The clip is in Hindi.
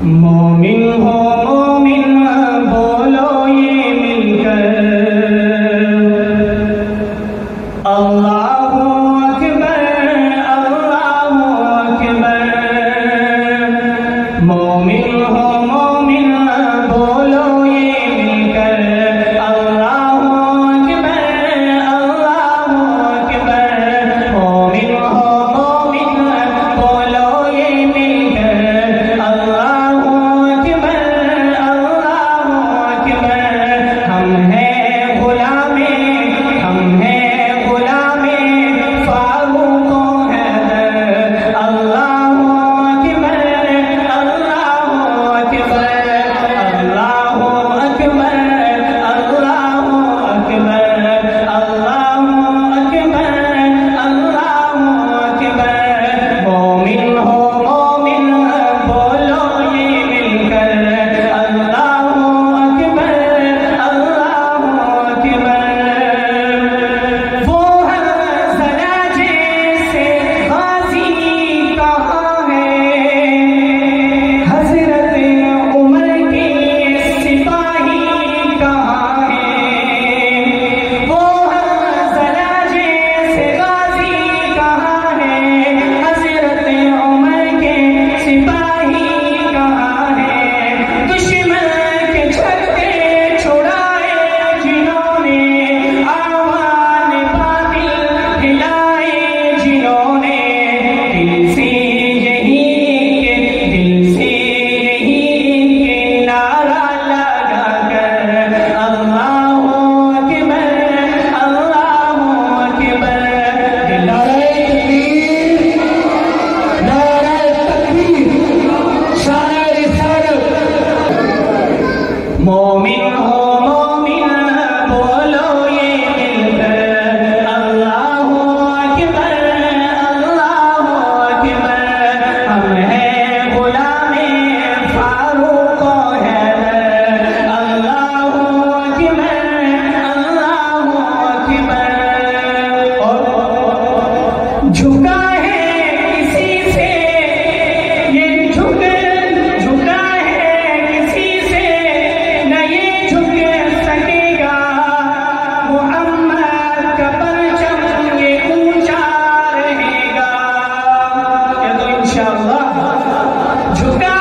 मोमिन हो मोमिन बोलो ये मिलकर अल्लाहु अकबर अल्लाहु अकबर। मोमिन हो मोमिन बोलो ये मिलकर अल्लाहु अकबर अल्लाहु अकबर। मोमिन हो मोमिन बोलो ये मिलकर अल्लाहु अकबर अल्लाहु अकबर। हम हैं गुलामे फारूक हैदर अल्लाहु अकबर अल्लाहु अकबर अल्लाहु अकबर अल्लाहु अकबर अल्लाहु अकबर अल्लाहु अकबर। मोमिन हो मोमिन बोलो ये मिलकर अल्लाहु अकबर अल्लाहु अकबर। वो हज़रा जैसे गाज़ी कहाँ है, हज़रत उमर के सिपाही कहाँ है। वो हज़रा जैसे गाज़ी कहाँ है, हज़रत उमर के सिपाही कहाँ है। दुश्मन के छक्के छुड़ाए जिन्होंने, आवाज़ बातिल हिलाए जिन्होंने। दिल से यही के नारा लगा कर अल्लाहु अकबर अल्लाहु अकबर। नाराए तकबीर, शान-ए रिसालत। मोमिन हो मोमिन बोलो ये मिलकर अल्लाहु अकबर अल्लाहु अकबर। हम हैं गुलामे फारूक हैदर अल्लाहु अकबर अल्लाहु अकबर। और झुका है किसी से ये झुका है किसी से न ये झुक सकेगा। मोहम्मद का परचम ये ऊंचा रहेगा। ये तो इंशाअल्लाह झुका